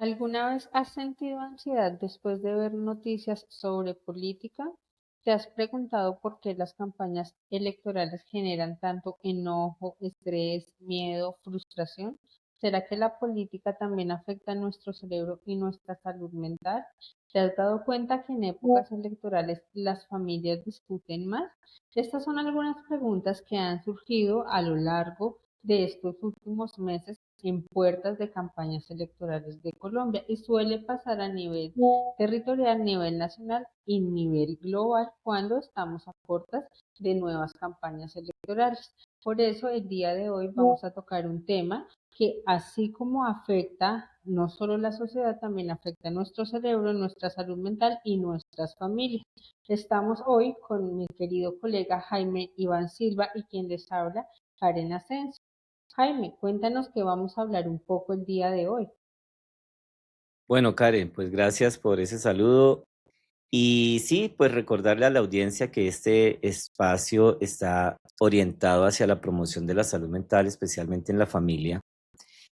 ¿Alguna vez has sentido ansiedad después de ver noticias sobre política? ¿Te has preguntado por qué las campañas electorales generan tanto enojo, estrés, miedo, frustración? ¿Será que la política también afecta a nuestro cerebro y nuestra salud mental? ¿Te has dado cuenta que en épocas electorales las familias discuten más? Estas son algunas preguntas que han surgido a lo largo de estos últimos meses en puertas de campañas electorales de Colombia y suele pasar a nivel territorial, nivel nacional y nivel global cuando estamos a puertas de nuevas campañas electorales. Por eso el día de hoy vamos a tocar un tema que así como afecta no solo la sociedad, también afecta nuestro cerebro, nuestra salud mental y nuestras familias. Estamos hoy con mi querido colega Jaime Iván Silva y quien les habla, Karen Asensio. Jaime, cuéntanos que vamos a hablar un poco el día de hoy. Bueno, Karen, pues gracias por ese saludo. Y sí, pues recordarle a la audiencia que este espacio está orientado hacia la promoción de la salud mental, especialmente en la familia.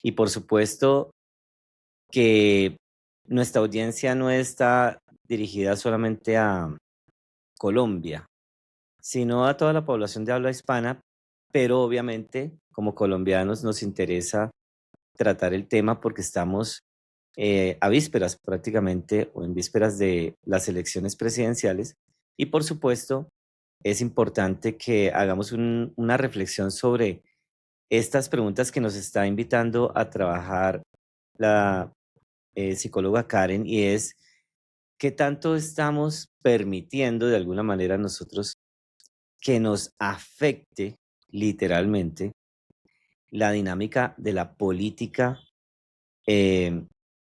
Y por supuesto que nuestra audiencia no está dirigida solamente a Colombia, sino a toda la población de habla hispana, pero obviamente como colombianos nos interesa tratar el tema porque estamos a vísperas prácticamente o en vísperas de las elecciones presidenciales y por supuesto es importante que hagamos una reflexión sobre estas preguntas que nos está invitando a trabajar la psicóloga Karen y es qué tanto estamos permitiendo de alguna manera nosotros que nos afecte literalmente la dinámica de la política eh,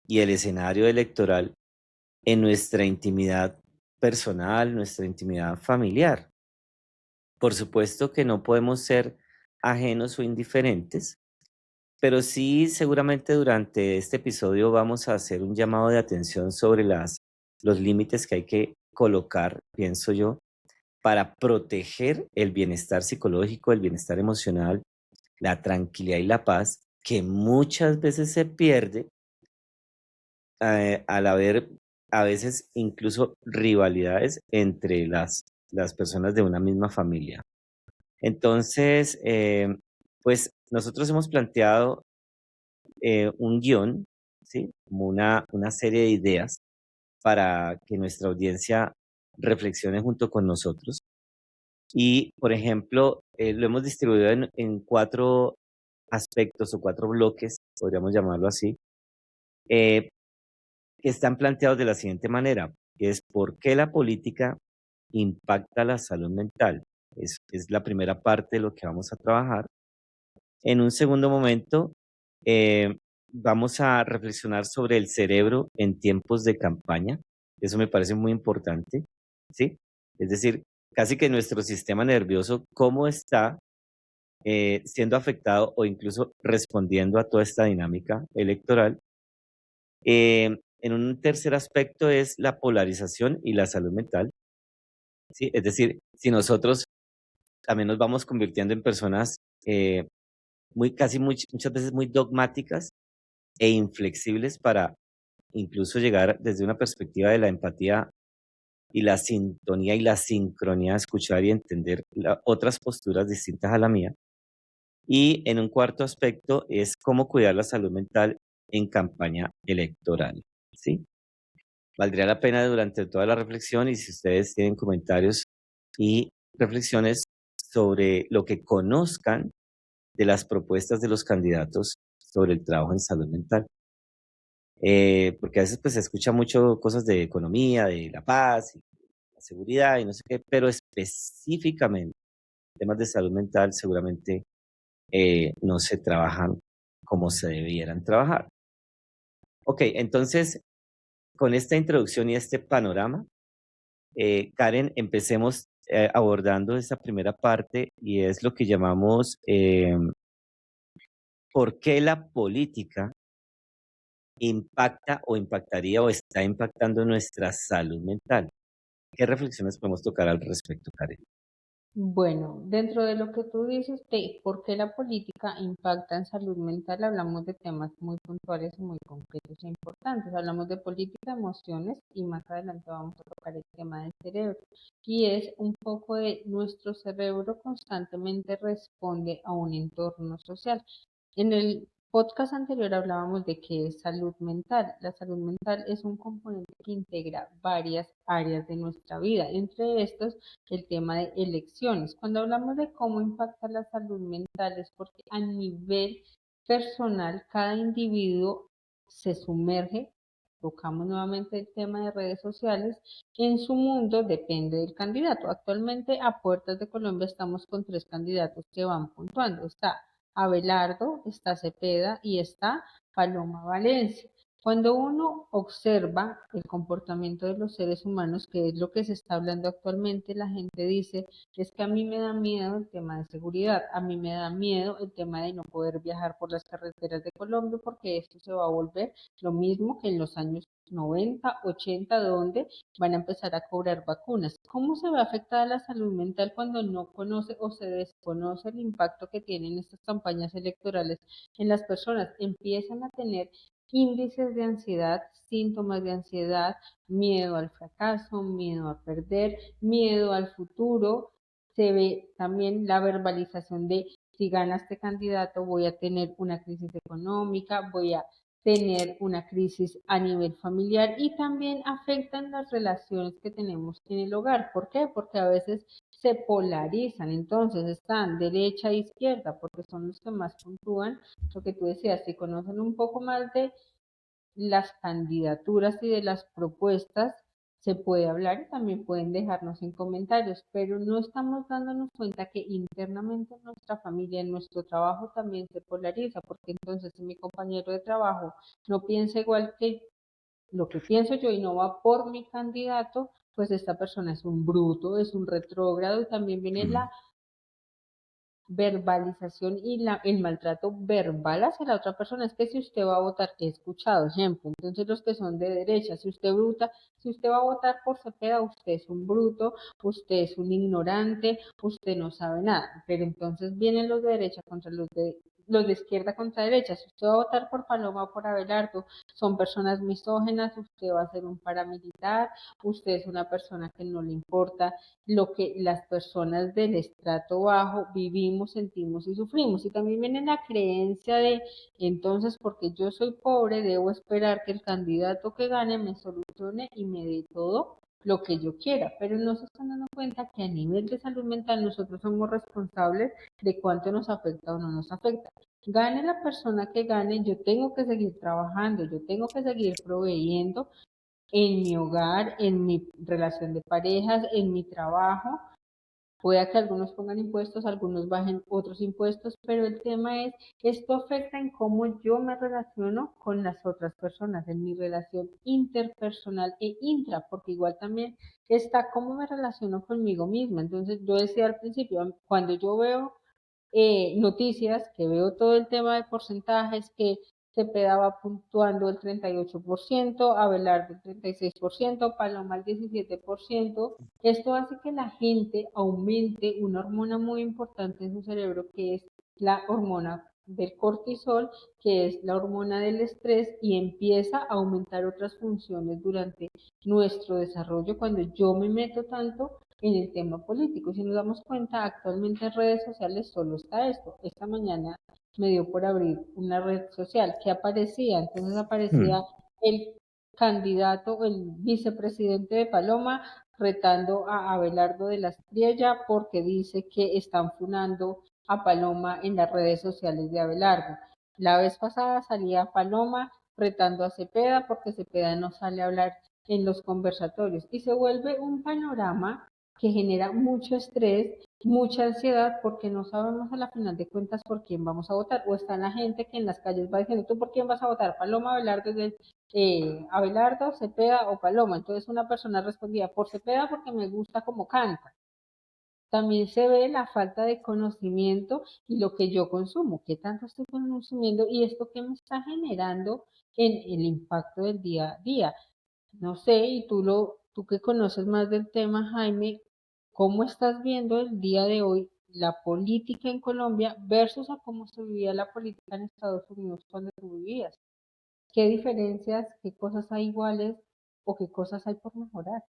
y el escenario electoral en nuestra intimidad personal, nuestra intimidad familiar. Por supuesto que no podemos ser ajenos o indiferentes, pero sí seguramente durante este episodio vamos a hacer un llamado de atención sobre los límites que hay que colocar, pienso yo, para proteger el bienestar psicológico, el bienestar emocional, la tranquilidad y la paz, que muchas veces se pierde al haber a veces incluso rivalidades entre las personas de una misma familia. Entonces, pues nosotros hemos planteado un guión, ¿sí? Como una serie de ideas para que nuestra audiencia reflexione junto con nosotros. Y, por ejemplo, lo hemos distribuido en cuatro aspectos o cuatro bloques, podríamos llamarlo así, eh, que están planteados de la siguiente manera, que es por qué la política impacta la salud mental. Es la primera parte de lo que vamos a trabajar. En un segundo momento, eh, vamos a reflexionar sobre el cerebro en tiempos de campaña. Eso me parece muy importante, ¿sí? Es decir, casi que nuestro sistema nervioso, cómo está siendo afectado o incluso respondiendo a toda esta dinámica electoral. En un tercer aspecto es la polarización y la salud mental, ¿sí? Es decir, si nosotros también nos vamos convirtiendo en personas muchas veces muy dogmáticas e inflexibles para incluso llegar desde una perspectiva de la empatía y la sintonía y la sincronía, escuchar y entender otras posturas distintas a la mía. Y en un cuarto aspecto es cómo cuidar la salud mental en campaña electoral, ¿sí? Valdría la pena durante toda la reflexión y si ustedes tienen comentarios y reflexiones sobre lo que conozcan de las propuestas de los candidatos sobre el trabajo en salud mental. Porque a veces pues se escucha mucho cosas de economía, de la paz y la seguridad y no sé qué, pero específicamente temas de salud mental seguramente no se trabajan como se debieran trabajar. Ok, entonces con esta introducción y este panorama, Karen, empecemos abordando esta primera parte y es lo que llamamos ¿por qué la política impacta o impactaría o está impactando nuestra salud mental? ¿Qué reflexiones podemos tocar al respecto, Karen? Bueno, dentro de lo que tú dices de por qué la política impacta en salud mental, hablamos de temas muy puntuales y muy concretos e importantes. Hablamos de política, emociones y más adelante vamos a tocar el tema del cerebro. Y es un poco de nuestro cerebro constantemente responde a un entorno social. En el podcast anterior hablábamos de qué es salud mental. La salud mental es un componente que integra varias áreas de nuestra vida, entre estos el tema de elecciones. Cuando hablamos de cómo impacta la salud mental es porque a nivel personal cada individuo se sumerge, tocamos nuevamente el tema de redes sociales, en su mundo depende del candidato. Actualmente a puertas de Colombia estamos con tres candidatos que van puntuando. Está Abelardo, está Cepeda y está Paloma Valencia. Cuando uno observa el comportamiento de los seres humanos, que es lo que se está hablando actualmente, la gente dice, es que a mí me da miedo el tema de seguridad, a mí me da miedo el tema de no poder viajar por las carreteras de Colombia porque esto se va a volver lo mismo que en los años 90, 80, donde van a empezar a cobrar vacunas. ¿Cómo se ve afectada la salud mental cuando no conoce o se desconoce el impacto que tienen estas campañas electorales en las personas? Empiezan a tener índices de ansiedad, síntomas de ansiedad, miedo al fracaso, miedo a perder, miedo al futuro. Se ve también la verbalización de si gana este candidato voy a tener una crisis económica, voy a tener una crisis a nivel familiar y también afectan las relaciones que tenemos en el hogar. ¿Por qué? Porque a veces se polarizan, entonces están derecha e izquierda, porque son los que más puntúan. Lo que tú decías, si conocen un poco más de las candidaturas y de las propuestas, se puede hablar y también pueden dejarnos en comentarios, pero no estamos dándonos cuenta que internamente en nuestra familia, en nuestro trabajo también se polariza, porque entonces si mi compañero de trabajo no piensa igual que lo que pienso yo y no va por mi candidato, pues esta persona es un bruto, es un retrógrado y también viene Ujú. la verbalización y el maltrato verbal hacia la otra persona. Es que si usted va a votar, he escuchado ejemplo, entonces los que son de derecha, si usted va a votar por Cepeda, usted es un bruto, usted es un ignorante, usted no sabe nada, pero entonces vienen los de derecha contra los de izquierda contra derecha. Si usted va a votar por Paloma o por Abelardo, son personas misógenas, usted va a ser un paramilitar, usted es una persona que no le importa lo que las personas del estrato bajo vivimos, sentimos y sufrimos. Y también viene la creencia de, entonces, porque yo soy pobre, debo esperar que el candidato que gane me solucione y me dé todo lo que yo quiera, pero no se están dando cuenta que a nivel de salud mental nosotros somos responsables de cuánto nos afecta o no nos afecta. Gane la persona que gane, yo tengo que seguir trabajando, yo tengo que seguir proveyendo en mi hogar, en mi relación de parejas, en mi trabajo. Puede que algunos pongan impuestos, algunos bajen otros impuestos, pero el tema es, esto afecta en cómo yo me relaciono con las otras personas, en mi relación interpersonal e intra, porque igual también está cómo me relaciono conmigo misma. Entonces, yo decía al principio, cuando yo veo noticias, que veo todo el tema de porcentajes, que Cepeda va puntuando el 38%, Abelardo el 36%, Paloma el 17%. Esto hace que la gente aumente una hormona muy importante en su cerebro, que es la hormona del cortisol, que es la hormona del estrés, y empieza a aumentar otras funciones durante nuestro desarrollo cuando yo me meto tanto en el tema político. Si nos damos cuenta, actualmente en redes sociales solo está esto. Esta mañana me dio por abrir una red social que aparecía, entonces aparecía Mm. el candidato, el vicepresidente de Paloma, retando a Abelardo de la Espriella porque dice que están funando a Paloma en las redes sociales de Abelardo. La vez pasada salía Paloma retando a Cepeda porque Cepeda no sale a hablar en los conversatorios y se vuelve un panorama que genera mucho estrés, mucha ansiedad, porque no sabemos a la final de cuentas por quién vamos a votar. O está la gente que en las calles va diciendo, ¿tú por quién vas a votar? Paloma, Abelardo, Abelardo, Cepeda o Paloma. Entonces una persona respondía, por Cepeda porque me gusta cómo canta. También se ve la falta de conocimiento y lo que yo consumo, qué tanto estoy consumiendo y esto que me está generando en el impacto del día a día. No sé, y tú que conoces más del tema, Jaime, ¿Cómo estás viendo el día de hoy la política en Colombia versus a cómo se vivía la política en Estados Unidos cuando tú vivías? ¿Qué diferencias, qué cosas hay iguales o qué cosas hay por mejorar?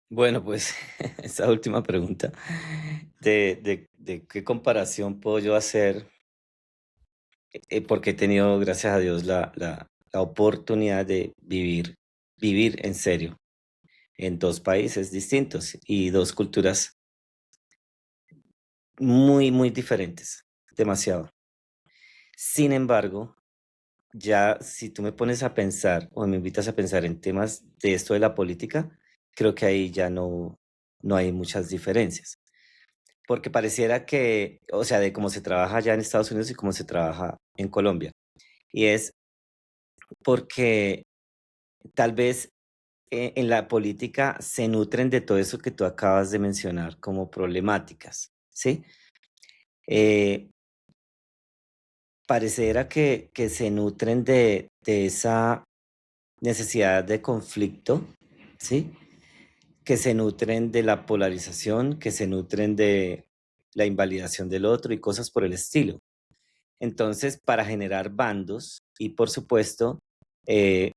Bueno, pues esa última pregunta de qué comparación puedo yo hacer, porque he tenido, gracias a Dios, la oportunidad de vivir en serio en dos países distintos y dos culturas muy, muy diferentes, demasiado. Sin embargo, ya si tú me pones a pensar o me invitas a pensar en temas de esto de la política, creo que ahí ya no hay muchas diferencias. Porque pareciera que, o sea, de cómo se trabaja allá en Estados Unidos y cómo se trabaja en Colombia. Y es porque tal vez en la política se nutren de todo eso que tú acabas de mencionar como problemáticas, ¿sí? Eh, Pareciera que se nutren de esa necesidad de conflicto, ¿sí? Que se nutren de la polarización, que se nutren de la invalidación del otro y cosas por el estilo. Entonces, para generar bandos y, por supuesto, eh,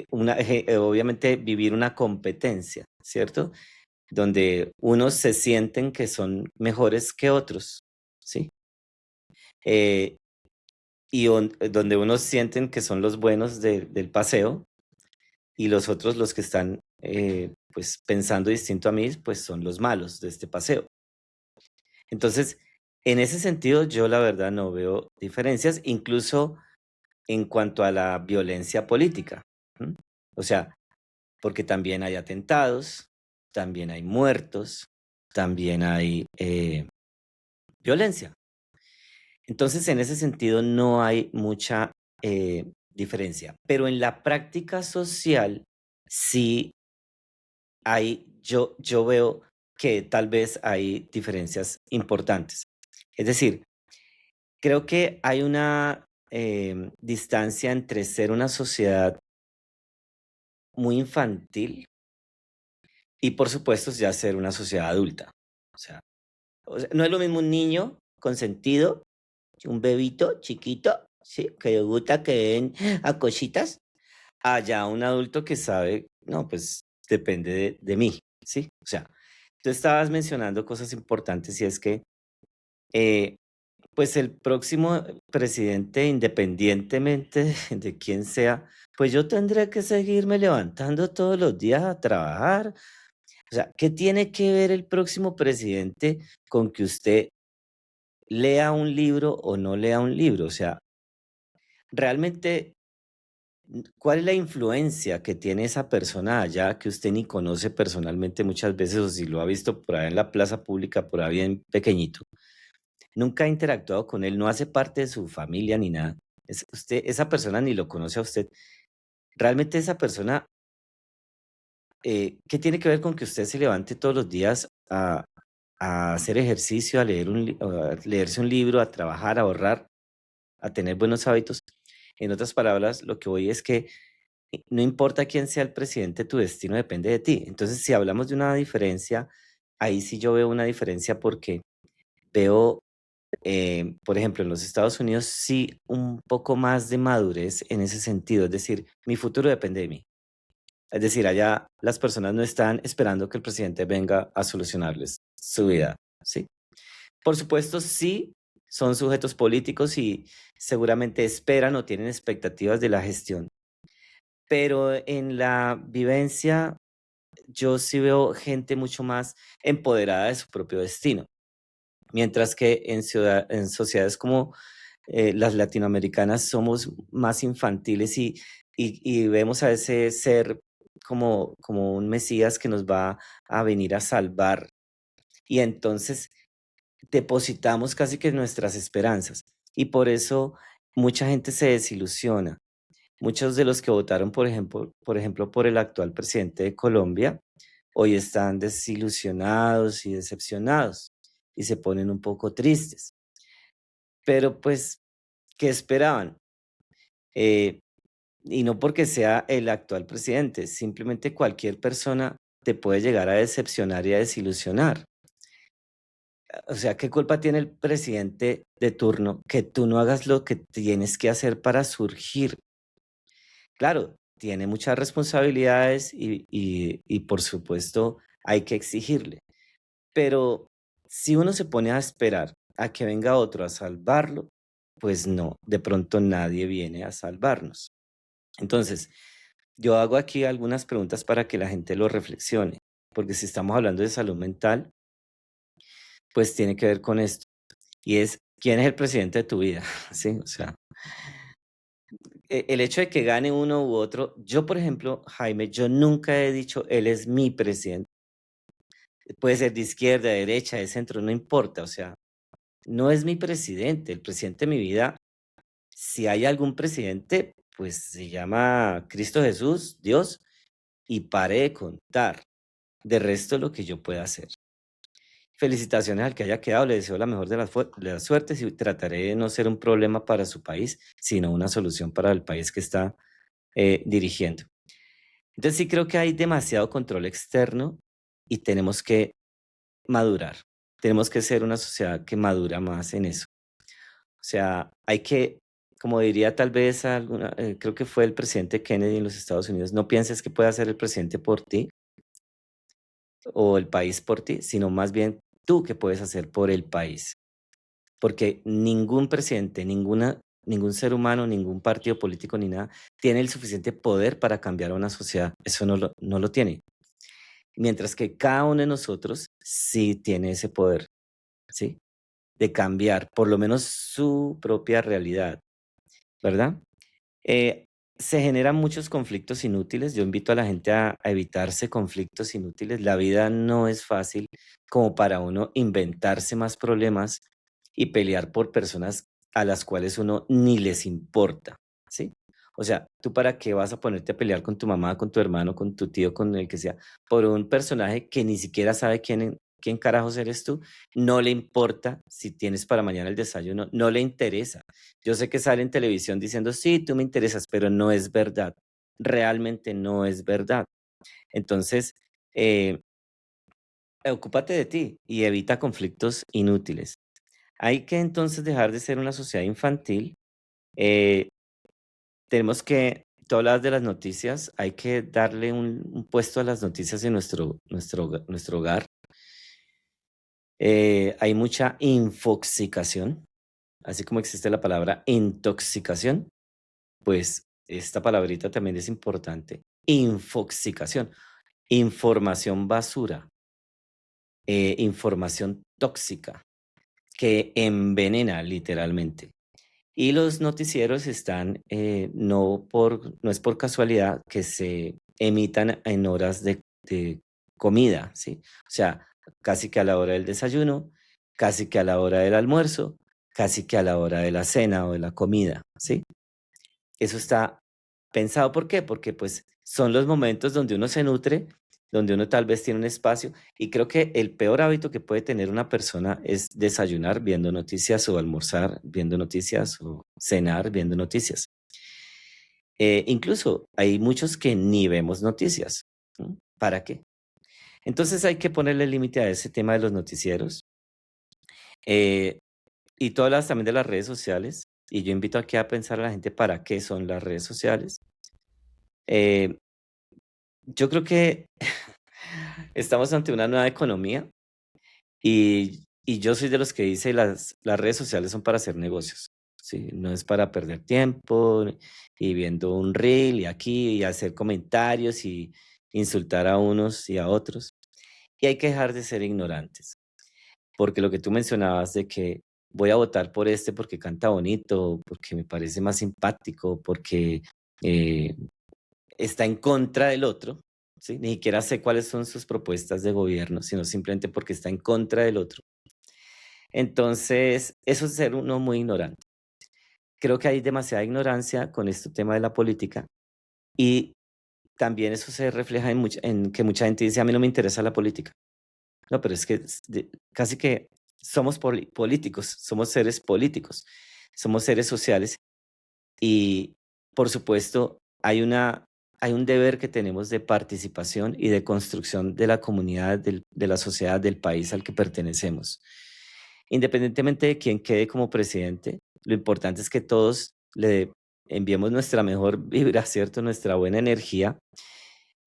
obviamente vivir una competencia, ¿cierto? Donde unos se sienten que son mejores que otros, ¿sí? Eh, donde unos sienten que son los buenos del paseo y los otros, los que están pues pensando distinto a mí, pues son los malos de este paseo. Entonces, en ese sentido, yo la verdad no veo diferencias, incluso en cuanto a la violencia política. ¿M? O sea, porque también hay atentados, también hay muertos, también hay violencia. Entonces, en ese sentido, no hay mucha diferencia. Pero en la práctica social, sí yo veo que tal vez hay diferencias importantes. Es decir, creo que hay una distancia entre ser una sociedad muy infantil y, por supuesto, ya ser una sociedad adulta. O sea, no es lo mismo un niño consentido, un bebito chiquito, ¿sí? Que le gusta que den a cositas, allá un adulto que sabe, no, pues depende de mí, ¿sí? O sea, tú estabas mencionando cosas importantes y es que, eh, pues el próximo presidente, independientemente de quién sea, pues yo tendré que seguirme levantando todos los días a trabajar. O sea, ¿qué tiene que ver el próximo presidente con que usted lea un libro o no lea un libro? O sea, realmente, ¿cuál es la influencia que tiene esa persona allá que usted ni conoce personalmente muchas veces o si lo ha visto por ahí en la plaza pública, por ahí bien pequeñito? Nunca ha interactuado con él, no hace parte de su familia ni nada. Esa persona ni lo conoce a usted. Realmente esa persona, ¿qué tiene que ver con que usted se levante todos los días a hacer ejercicio, a leerse un libro, a trabajar, a ahorrar, a tener buenos hábitos? En otras palabras, lo que voy es que no importa quién sea el presidente, tu destino depende de ti. Entonces, si hablamos de una diferencia, ahí sí yo veo una diferencia porque veo, por ejemplo, en los Estados Unidos sí un poco más de madurez en ese sentido. Es decir, mi futuro depende de mí. Es decir, allá las personas no están esperando que el presidente venga a solucionarles su vida, ¿sí? Por supuesto, sí son sujetos políticos y seguramente esperan o tienen expectativas de la gestión, pero en la vivencia yo sí veo gente mucho más empoderada de su propio destino, mientras que en sociedades como las latinoamericanas somos más infantiles y vemos a ese ser como un Mesías que nos va a venir a salvar y entonces depositamos casi que nuestras esperanzas y por eso mucha gente se desilusiona. Muchos de los que votaron, por ejemplo, por el actual presidente de Colombia, hoy están desilusionados y decepcionados y se ponen un poco tristes. Pero pues, ¿qué esperaban? Eh, y no porque sea el actual presidente, simplemente cualquier persona te puede llegar a decepcionar y a desilusionar. O sea, ¿qué culpa tiene el presidente de turno que tú no hagas lo que tienes que hacer para surgir? Claro, tiene muchas responsabilidades y por supuesto hay que exigirle, pero si uno se pone a esperar a que venga otro a salvarlo, pues no, de pronto nadie viene a salvarnos. Entonces, yo hago aquí algunas preguntas para que la gente lo reflexione, porque si estamos hablando de salud mental, pues tiene que ver con esto. Y es, ¿quién es el presidente de tu vida? Sí, o sea, el hecho de que gane uno u otro, yo por ejemplo, Jaime, yo nunca he dicho, él es mi presidente. Puede ser de izquierda, de derecha, de centro, no importa, o sea, no es mi presidente. El presidente de mi vida, si hay algún presidente, pues se llama Cristo Jesús, Dios, y pare de contar. De resto, lo que yo pueda hacer. Felicitaciones al que haya quedado, le deseo la mejor de las suertes y trataré de no ser un problema para su país, sino una solución para el país que está dirigiendo. Entonces sí creo que hay demasiado control externo y tenemos que madurar. Tenemos que ser una sociedad que madura más en eso. O sea, hay que, como diría tal vez alguna, creo que fue el presidente Kennedy en los Estados Unidos, no pienses que puede hacer el presidente por ti o el país por ti, sino más bien tú qué puedes hacer por el país. Porque ningún presidente, ningún ser humano, ningún partido político ni nada tiene el suficiente poder para cambiar a una sociedad. Eso no lo tiene. Mientras que cada uno de nosotros sí tiene ese poder, ¿sí? De cambiar por lo menos su propia realidad, ¿verdad? Eh, Se generan muchos conflictos inútiles. Yo invito a la gente a evitarse conflictos inútiles. La vida no es fácil como para uno inventarse más problemas y pelear por personas a las cuales uno ni les importa, ¿sí? O sea, ¿tú para qué vas a ponerte a pelear con tu mamá, con tu hermano, con tu tío, con el que sea, por un personaje que ni siquiera sabe quién carajos eres tú? No le importa si tienes para mañana el desayuno, no le interesa. Yo sé que sale en televisión diciendo, sí, tú me interesas, pero no es verdad. Realmente no es verdad. Entonces, eh, ocúpate de ti y evita conflictos inútiles. Hay que entonces dejar de ser una sociedad infantil. eh, Tenemos que, tú hablabas de las noticias, hay que darle un puesto a las noticias en nuestro hogar. Hay mucha infoxicación, así como existe la palabra intoxicación, pues esta palabrita también es importante. Infoxicación, información basura, información tóxica que envenena literalmente. Y los noticieros están, no es por casualidad que se emitan en horas de comida, ¿sí? O sea, casi que a la hora del desayuno, casi que a la hora del almuerzo, casi que a la hora de la cena o de la comida, ¿sí? Eso está pensado, ¿por qué? Porque pues son los momentos donde uno se nutre, donde uno tal vez tiene un espacio y creo que el peor hábito que puede tener una persona es desayunar viendo noticias o almorzar viendo noticias o cenar viendo noticias. Incluso hay muchos que ni vemos noticias. ¿No? ¿Para qué? Entonces hay que ponerle límite a ese tema de los noticieros. Eh, y tú hablas también de las redes sociales y yo invito aquí a pensar a la gente para qué son las redes sociales. Eh, yo creo que estamos ante una nueva economía y yo soy de los que dice las redes sociales son para hacer negocios, ¿sí? No es para perder tiempo y viendo un reel y aquí y hacer comentarios y insultar a unos y a otros. Y hay que dejar de ser ignorantes, porque lo que tú mencionabas de que voy a votar por este porque canta bonito, porque me parece más simpático, porque eh, está en contra del otro, ¿sí? Ni siquiera sé cuáles son sus propuestas de gobierno, sino simplemente porque está en contra del otro. Entonces, eso es ser uno muy ignorante. Creo que hay demasiada ignorancia con este tema de la política y también eso se refleja en que mucha gente dice, a mí no me interesa la política. No, pero es que casi que somos políticos, somos seres políticos, somos seres sociales y, por supuesto, hay una hay un deber que tenemos de participación y de construcción de la comunidad, de la sociedad, del país al que pertenecemos. Independientemente de quién quede como presidente, lo importante es que todos le enviemos nuestra mejor vibra, ¿cierto? Nuestra buena energía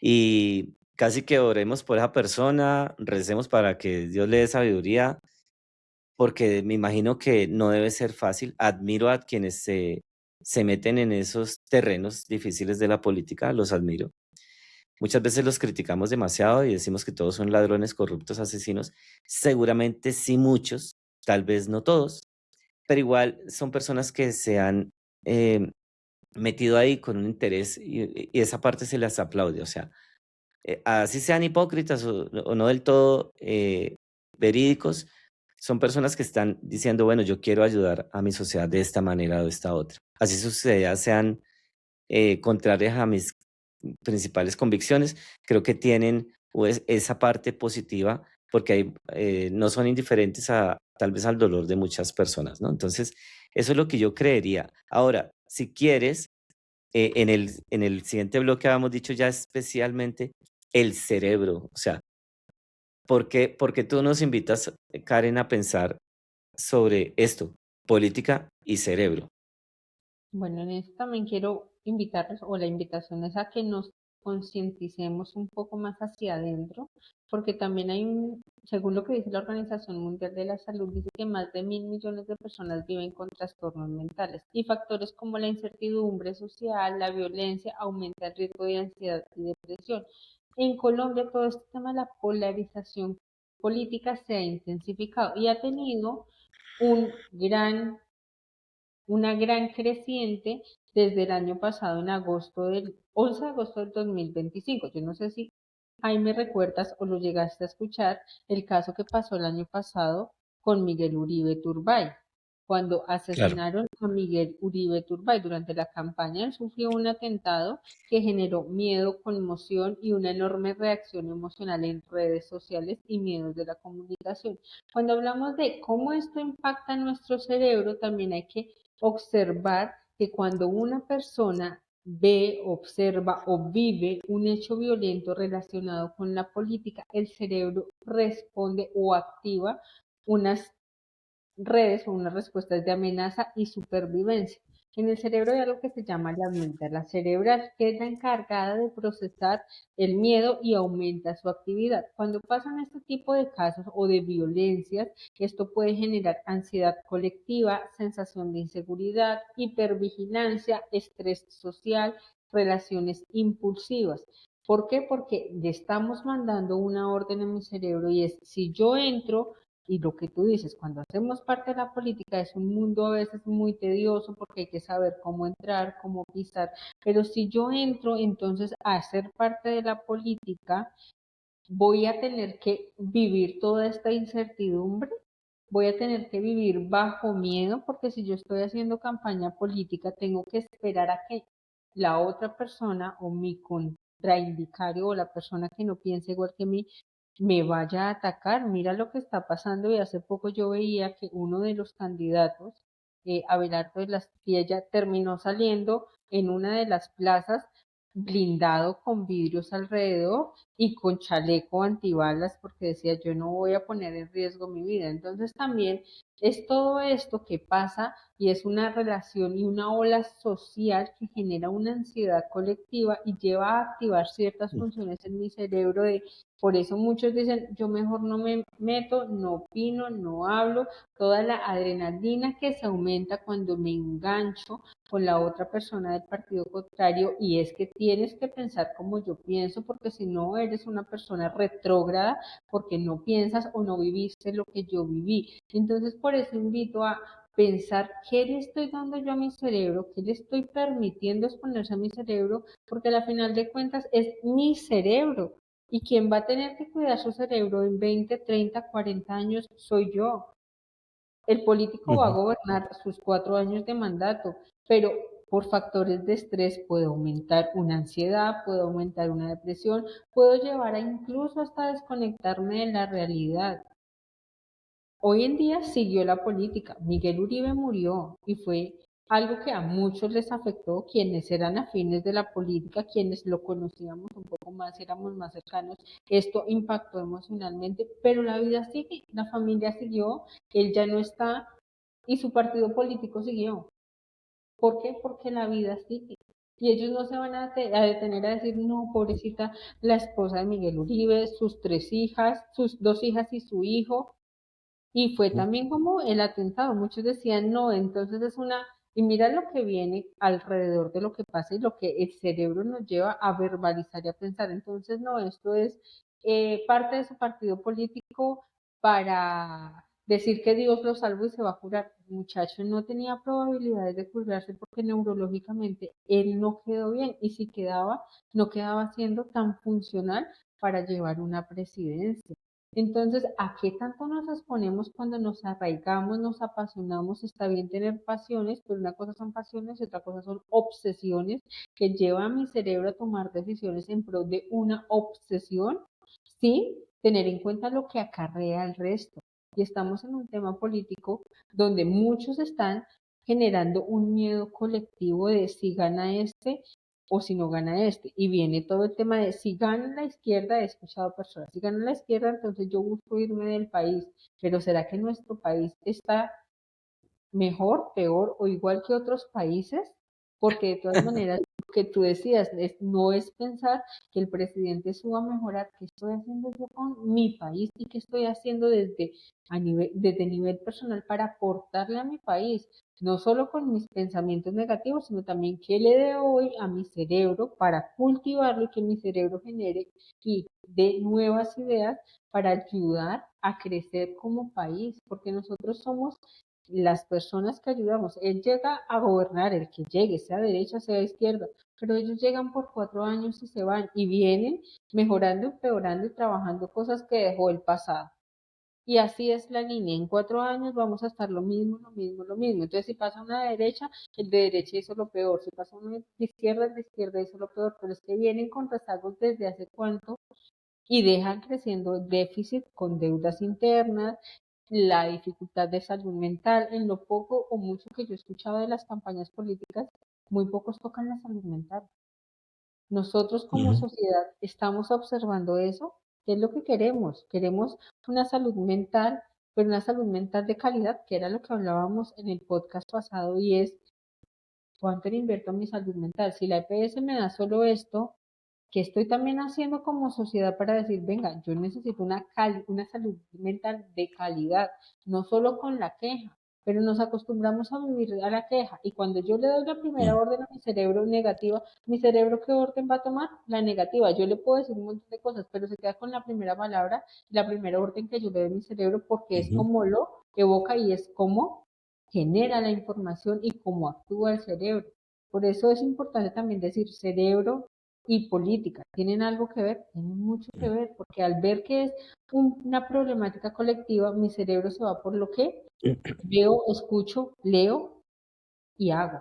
y casi que oremos por esa persona, recemos para que Dios le dé sabiduría, porque me imagino que no debe ser fácil. Admiro a quienes se meten en esos terrenos difíciles de la política, los admiro. Muchas veces los criticamos demasiado y decimos que todos son ladrones, corruptos, asesinos. Seguramente sí muchos, tal vez no todos, pero igual son personas que se han eh, metido ahí con un interés y esa parte se las aplaude. O sea, así sean hipócritas o no del todo verídicos, son personas que están diciendo, bueno, yo quiero ayudar a mi sociedad de esta manera o de esta otra. Así sus ideas sean contrarias a mis principales convicciones, creo que tienen pues, esa parte positiva porque no son indiferentes a tal vez al dolor de muchas personas, ¿no? Entonces, eso es lo que yo creería. Ahora, si quieres, en el siguiente bloque habíamos dicho ya especialmente el cerebro, o sea, ¿por qué tú nos invitas, Karen, a pensar sobre esto, política y cerebro? Bueno, en esto también quiero invitarles, o la invitación es a que nos concienticemos un poco más hacia adentro, porque también según lo que dice la Organización Mundial de la Salud, dice que más de 1.000 millones de personas viven con trastornos mentales y factores como la incertidumbre social, la violencia, aumenta el riesgo de ansiedad y depresión. En Colombia, todo este tema de la polarización política se ha intensificado y ha tenido un gran una gran creciente desde el año pasado, en agosto del 11 de agosto del 2025. Yo no sé si ahí me recuerdas o lo llegaste a escuchar, el caso que pasó el año pasado con Miguel Uribe Turbay. Cuando Claro. asesinaron a Miguel Uribe Turbay durante la campaña, él sufrió un atentado que generó miedo, conmoción y una enorme reacción emocional en redes sociales y miedos de la comunicación. Cuando hablamos de cómo esto impacta en nuestro cerebro, también hay que observar que cuando una persona ve, observa o vive un hecho violento relacionado con la política, el cerebro responde o activa unas redes o unas respuestas de amenaza y supervivencia. En el cerebro hay algo que se llama la amígdala cerebral, que es la encargada de procesar el miedo y aumenta su actividad. Cuando pasan este tipo de casos o de violencias, esto puede generar ansiedad colectiva, sensación de inseguridad, hipervigilancia, estrés social, relaciones impulsivas. ¿Por qué? Porque le estamos mandando una orden en mi cerebro y es, si yo entro y lo que tú dices, cuando hacemos parte de la política es un mundo a veces muy tedioso porque hay que saber cómo entrar, cómo pisar, pero si yo entro entonces a ser parte de la política, voy a tener que vivir toda esta incertidumbre, voy a tener que vivir bajo miedo porque si yo estoy haciendo campaña política, tengo que esperar a que la otra persona o mi contraindicario o la persona que no piense igual que mí me vaya a atacar. Mira lo que está pasando y hace poco yo veía que uno de los candidatos, Abelardo de la Espriella, terminó saliendo en una de las plazas blindado con vidrios alrededor y con chaleco antibalas porque decía yo no voy a poner en riesgo mi vida. Entonces también es todo esto que pasa y es una relación y una ola social que genera una ansiedad colectiva y lleva a activar ciertas funciones en mi cerebro de por eso muchos dicen, yo mejor no me meto, no opino, no hablo, toda la adrenalina que se aumenta cuando me engancho con la otra persona del partido contrario y es que tienes que pensar como yo pienso porque si no eres una persona retrógrada porque no piensas o no viviste lo que yo viví. Entonces por eso invito a pensar qué le estoy dando yo a mi cerebro, qué le estoy permitiendo exponerse a mi cerebro, porque al final de cuentas es mi cerebro. Y quien va a tener que cuidar su cerebro en 20, 30, 40 años soy yo. El político va a Ujú. gobernar sus 4 años de mandato, pero por factores de estrés puede aumentar una ansiedad, puede aumentar una depresión, puedo llevar a incluso hasta desconectarme de la realidad. Hoy en día siguió la política. Miguel Uribe murió y fue algo que a muchos les afectó, quienes eran afines de la política, quienes lo conocíamos un poco más, éramos más cercanos, esto impactó emocionalmente, pero la vida sigue, la familia siguió, él ya no está y su partido político siguió. ¿Por qué? Porque la vida sigue. Y ellos no se van a detener a decir, no, pobrecita, la esposa de Miguel Uribe, sus 3 hijas, sus 2 hijas y su hijo, y fue también como el atentado. Muchos decían, no, entonces es una... Y mira lo que viene alrededor de lo que pasa y lo que el cerebro nos lleva a verbalizar y a pensar. Entonces, no, esto es parte de su partido político para decir que Dios lo salvó y se va a curar. El muchacho no tenía probabilidades de curarse porque neurológicamente él no quedó bien y si quedaba, no quedaba siendo tan funcional para llevar una presidencia. Entonces, ¿a qué tanto nos exponemos cuando nos arraigamos, nos apasionamos? Está bien tener pasiones, pero una cosa son pasiones y otra cosa son obsesiones que llevan a mi cerebro a tomar decisiones en pro de una obsesión sin tener en cuenta lo que acarrea el resto. Y estamos en un tema político donde muchos están generando un miedo colectivo de si gana este o si no gana este. Y viene todo el tema de si gana la izquierda, he escuchado personas, si gana la izquierda, entonces yo busco irme del país. Pero ¿será que nuestro país está mejor, peor o igual que otros países? Porque de todas maneras, lo que tú decías, no es pensar que el presidente suba a mejorar qué estoy haciendo yo con mi país y qué estoy haciendo desde nivel personal para aportarle a mi país, no solo con mis pensamientos negativos, sino también qué le doy a mi cerebro para cultivarlo y que mi cerebro genere y de nuevas ideas para ayudar a crecer como país, porque nosotros somos las personas que ayudamos. Él llega a gobernar, el que llegue, sea derecha, sea izquierda, pero ellos llegan por 4 años y se van y vienen mejorando, empeorando y trabajando cosas que dejó el pasado. Y así es la línea. En 4 años vamos a estar lo mismo, lo mismo, lo mismo. Entonces, si pasa una de derecha, el de derecha hizo lo peor. Si pasa uno de izquierda, el de izquierda hizo lo peor. Pero es que vienen con rezagos desde hace cuánto y dejan creciendo el déficit con deudas internas, la dificultad de salud mental. En lo poco o mucho que yo he escuchado de las campañas políticas, muy pocos tocan la salud mental. Nosotros como Ujú. sociedad estamos observando eso. ¿Qué es lo que queremos? Queremos una salud mental, pero una salud mental de calidad, que era lo que hablábamos en el podcast pasado, y es cuánto le invierto en mi salud mental. Si la EPS me da solo esto, ¿qué estoy también haciendo como sociedad para decir, venga, yo necesito una salud mental de calidad, no solo con la queja, pero nos acostumbramos a vivir a la queja y cuando yo le doy la primera Mm. orden a mi cerebro negativa, mi cerebro ¿qué orden va a tomar? La negativa. Yo le puedo decir un montón de cosas, pero se queda con la primera palabra, la primera orden que yo le doy a mi cerebro porque es Ujú. como lo evoca y es como genera la información y cómo actúa el cerebro. Por eso es importante también decir cerebro y política. ¿Tienen algo que ver? Tienen mucho que ver, porque al ver que es una problemática colectiva, mi cerebro se va por lo que veo, escucho, leo y hago.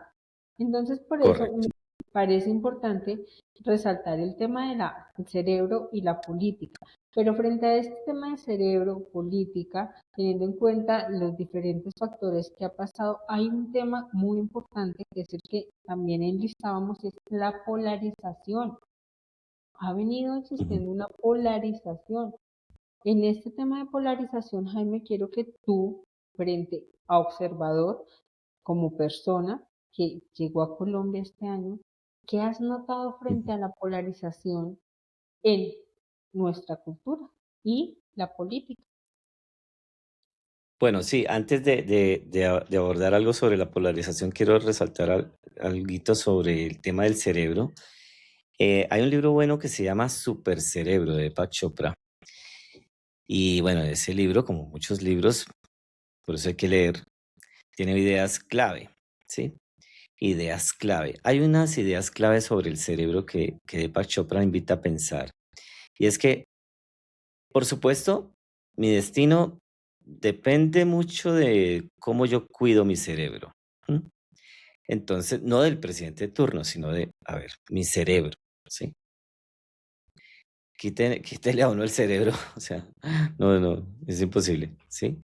Entonces, por eso me Correcto. parece importante resaltar el tema del cerebro y la política. Pero frente a este tema de cerebro, política, teniendo en cuenta los diferentes factores que ha pasado, hay un tema muy importante que es el que también enlistábamos, es la polarización. Ha venido Ujú. existiendo una polarización. En este tema de polarización, Jaime, quiero que tú, frente a observador, como persona que llegó a Colombia este año, ¿qué has notado Ujú. frente a la polarización en nuestra cultura y la política? Bueno, sí, antes de abordar algo sobre la polarización, quiero resaltar alguito sobre el tema del cerebro. Hay un libro bueno que se llama Supercerebro de Deepak Chopra. Y bueno, ese libro, como muchos libros, por eso hay que leer, tiene ideas clave, ¿sí? Ideas clave. Hay unas ideas clave sobre el cerebro que Deepak Chopra invita a pensar. Y es que, por supuesto, mi destino depende mucho de cómo yo cuido mi cerebro. ¿M? Entonces, no del presidente de turno, sino de, a ver, mi cerebro, ¿sí? Quítele a uno el cerebro, o sea, no, no, es imposible, ¿sí?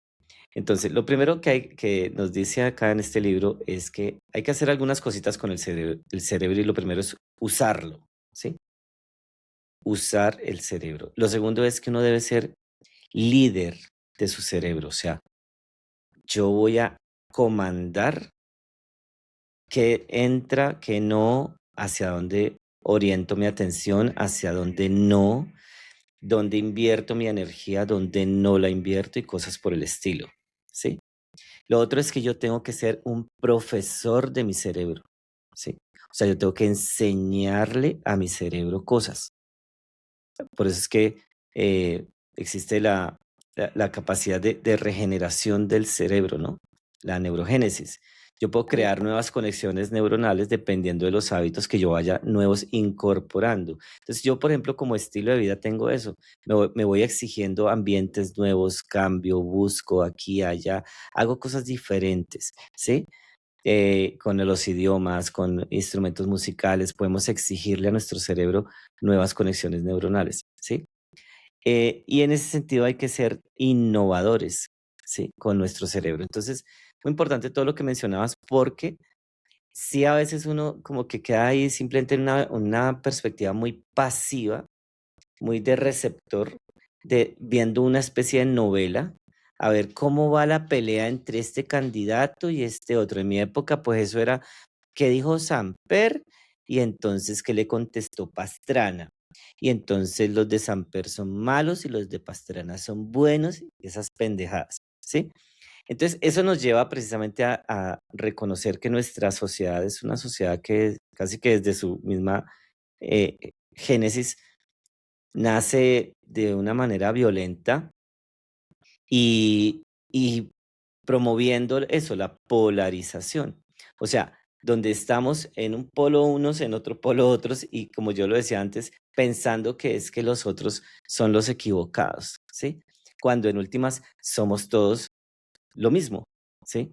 Entonces, lo primero que nos dice acá en este libro es que hay que hacer algunas cositas con el cerebro y lo primero es usarlo, ¿sí? Usar el cerebro. Lo segundo es que uno debe ser líder de su cerebro, o sea, yo voy a comandar qué entra, qué no, hacia dónde oriento mi atención, hacia dónde no, dónde invierto mi energía, dónde no la invierto y cosas por el estilo, ¿sí? Lo otro es que yo tengo que ser un profesor de mi cerebro, ¿sí? O sea, yo tengo que enseñarle a mi cerebro cosas. Por eso es que existe la capacidad de regeneración del cerebro, ¿no? La neurogénesis. Yo puedo crear nuevas conexiones neuronales dependiendo de los hábitos que yo vaya nuevos incorporando. Entonces, yo, por ejemplo, como estilo de vida tengo eso. Me voy exigiendo ambientes nuevos, cambio, busco aquí, allá, hago cosas diferentes, ¿sí? Con los idiomas, con instrumentos musicales, podemos exigirle a nuestro cerebro nuevas conexiones neuronales, ¿sí? Y en ese sentido hay que ser innovadores, ¿sí? Con nuestro cerebro. Entonces, muy importante todo lo que mencionabas porque sí a veces uno como que queda ahí simplemente en una perspectiva muy pasiva, muy de receptor, de viendo una especie de novela, a ver cómo va la pelea entre este candidato y este otro. En mi época, pues eso era, ¿qué dijo Samper? Y entonces, ¿qué le contestó Pastrana? Y entonces los de Samper son malos y los de Pastrana son buenos, y esas pendejadas, ¿sí? Entonces, eso nos lleva precisamente a reconocer que nuestra sociedad es una sociedad que casi que desde su misma génesis nace de una manera violenta y promoviendo eso, la polarización. O sea, donde estamos en un polo unos, en otro polo otros, y como yo lo decía antes, pensando que es que los otros son los equivocados, ¿sí? Cuando en últimas somos todos lo mismo, ¿sí?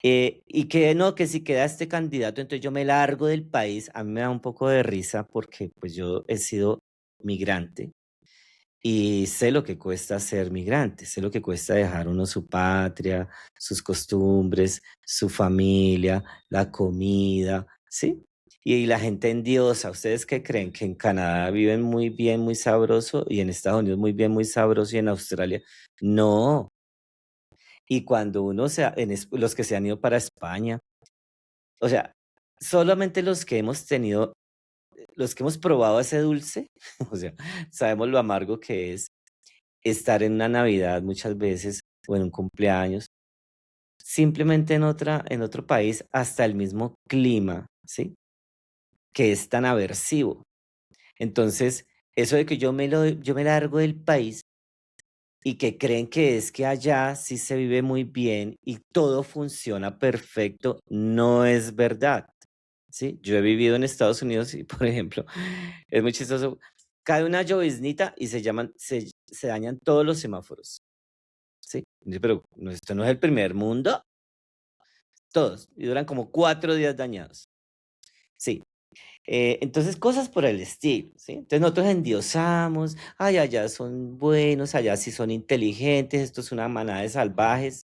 Y que no, que si queda este candidato, entonces yo me largo del país. A mí me da un poco de risa porque pues yo he sido migrante y sé lo que cuesta ser migrante, sé lo que cuesta dejar uno su patria, sus costumbres, su familia, la comida, ¿sí? Y la gente endiosa, ¿ustedes qué creen? ¿Que en Canadá viven muy bien, muy sabroso y en Estados Unidos muy bien, muy sabroso y en Australia? No. Y cuando uno los que se han ido para España, o sea, solamente los que hemos tenido, los que hemos probado ese dulce, o sea, sabemos lo amargo que es estar en una Navidad muchas veces o en un cumpleaños, simplemente en otro país, hasta el mismo clima, ¿sí? Que es tan aversivo. Entonces, eso de que yo me largo del país y que creen que es que allá sí se vive muy bien y todo funciona perfecto, no es verdad, ¿sí? Yo he vivido en Estados Unidos y, por ejemplo, es muy chistoso, cae una lloviznita y se dañan todos los semáforos. Sí, dice, pero esto no es el primer mundo, todos, y duran como 4 días dañados. Sí, entonces cosas por el estilo, ¿sí? Entonces nosotros endiosamos, ay, allá son buenos, allá sí son inteligentes, esto es una manada de salvajes,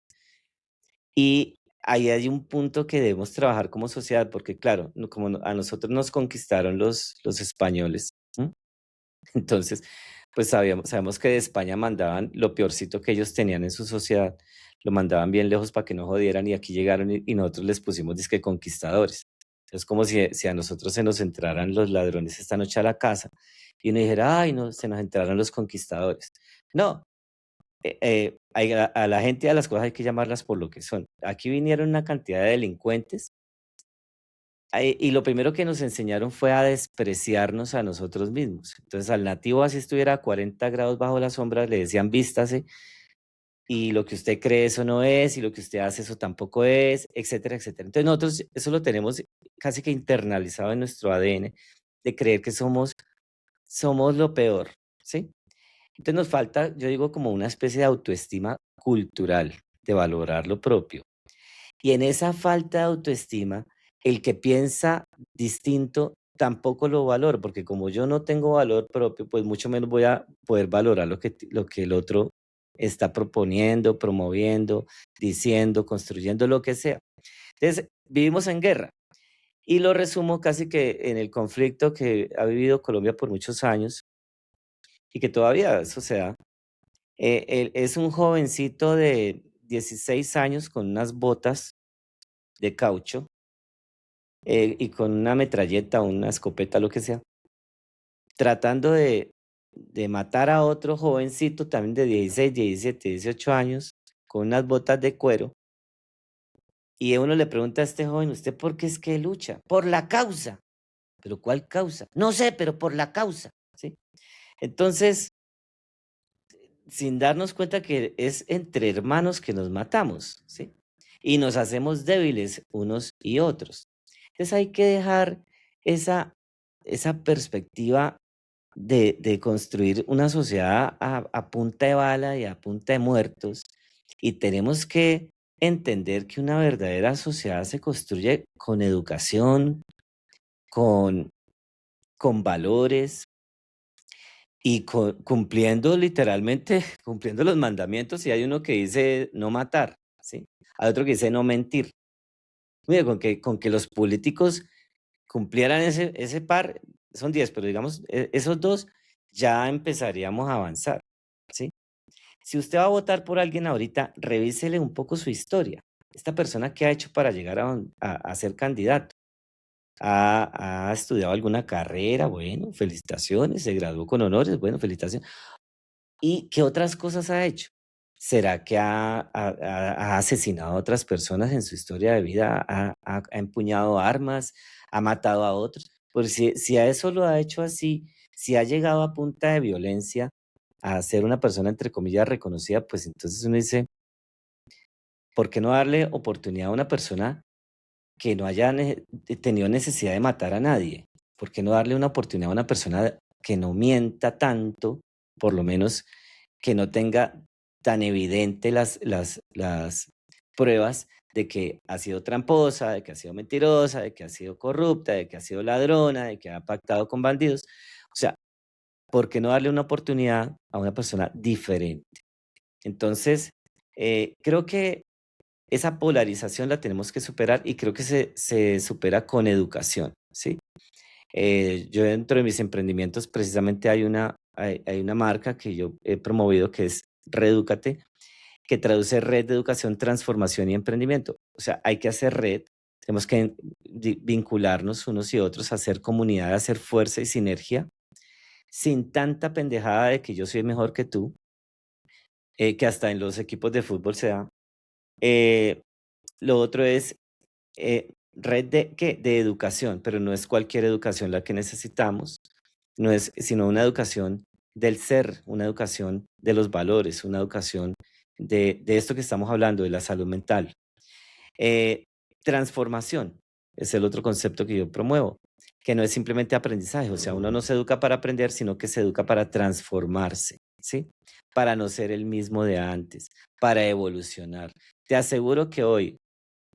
y ahí hay un punto que debemos trabajar como sociedad, porque claro, como a nosotros nos conquistaron los españoles, ¿m? Entonces, pues sabemos que de España mandaban lo peorcito que ellos tenían en su sociedad, lo mandaban bien lejos para que no jodieran y aquí llegaron y nosotros les pusimos disque conquistadores. Es como si a nosotros se nos entraran los ladrones esta noche a la casa y uno dijera, ay, no, se nos entraron los conquistadores. No, a la gente y a las cosas hay que llamarlas por lo que son. Aquí vinieron una cantidad de delincuentes y lo primero que nos enseñaron fue a despreciarnos a nosotros mismos. Entonces, al nativo, así estuviera a 40 grados bajo la sombra, le decían vístase, y lo que usted cree eso no es, y lo que usted hace eso tampoco es, etcétera, etcétera. Entonces, nosotros eso lo tenemos casi que internalizado en nuestro ADN, de creer que somos lo peor, ¿sí? Entonces, nos falta, yo digo, como una especie de autoestima cultural, de valorar lo propio. Y en esa falta de autoestima, el que piensa distinto tampoco lo valoro, porque como yo no tengo valor propio, pues mucho menos voy a poder valorar lo que el otro está proponiendo, promoviendo, diciendo, construyendo lo que sea. Entonces, vivimos en guerra. Y lo resumo casi que en el conflicto que ha vivido Colombia por muchos años y que todavía eso se da. Él es un jovencito de 16 años con unas botas de caucho y con una metralleta, una escopeta, lo que sea, tratando de matar a otro jovencito también de 16, 17, 18 años con unas botas de cuero. Y uno le pregunta a este joven, ¿usted por qué es que lucha? Por la causa. ¿Pero cuál causa? No sé, pero por la causa, ¿sí? Entonces, sin darnos cuenta que es entre hermanos que nos matamos, ¿sí? Y nos hacemos débiles unos y otros. Entonces hay que dejar esa perspectiva de construir una sociedad a punta de bala y a punta de muertos. Y tenemos que entender que una verdadera sociedad se construye con educación, con, con valores, y cumpliendo literalmente, cumpliendo los mandamientos, y hay uno que dice no matar, ¿sí? Hay otro que dice no mentir. Mira, con que los políticos cumplieran ese par, son 10, pero digamos, esos dos, ya empezaríamos a avanzar, ¿sí? Si usted va a votar por alguien ahorita, revísele un poco su historia. Esta persona, ¿qué ha hecho para llegar a ser candidato? ¿Ha estudiado alguna carrera? Bueno, felicitaciones, se graduó con honores, bueno, felicitaciones. ¿Y qué otras cosas ha hecho? ¿Será que ha asesinado a otras personas en su historia de vida? ¿Ha empuñado armas? ¿Ha matado a otros? Pues si a eso lo ha hecho así, si ha llegado a punta de violencia a ser una persona, entre comillas, reconocida, pues entonces uno dice, ¿por qué no darle oportunidad a una persona que no haya tenido necesidad de matar a nadie? ¿Por qué no darle una oportunidad a una persona que no mienta tanto, por lo menos que no tenga tan evidente las pruebas de que ha sido tramposa, de que ha sido mentirosa, de que ha sido corrupta, de que ha sido ladrona, de que ha pactado con bandidos? O sea, ¿por qué no darle una oportunidad a una persona diferente? Entonces, creo que esa polarización la tenemos que superar y creo que se supera con educación, ¿sí? Yo dentro de mis emprendimientos precisamente hay una marca que yo he promovido que es Redúcate, que traduce Red de Educación, Transformación y Emprendimiento. O sea, hay que hacer red, tenemos que vincularnos unos y otros, hacer comunidad, hacer fuerza y sinergia, sin tanta pendejada de que yo soy mejor que tú, que hasta en los equipos de fútbol se da. Eh, lo otro es red de, ¿qué? De educación, pero no es cualquier educación la que necesitamos, no es sino una educación del ser, una educación de los valores, una educación de esto que estamos hablando, de la salud mental. Eh, Transformación es el otro concepto que yo promuevo, que no es simplemente aprendizaje, o sea, uno no se educa para aprender, sino que se educa para transformarse, ¿sí? Para no ser el mismo de antes, para evolucionar. Te aseguro que hoy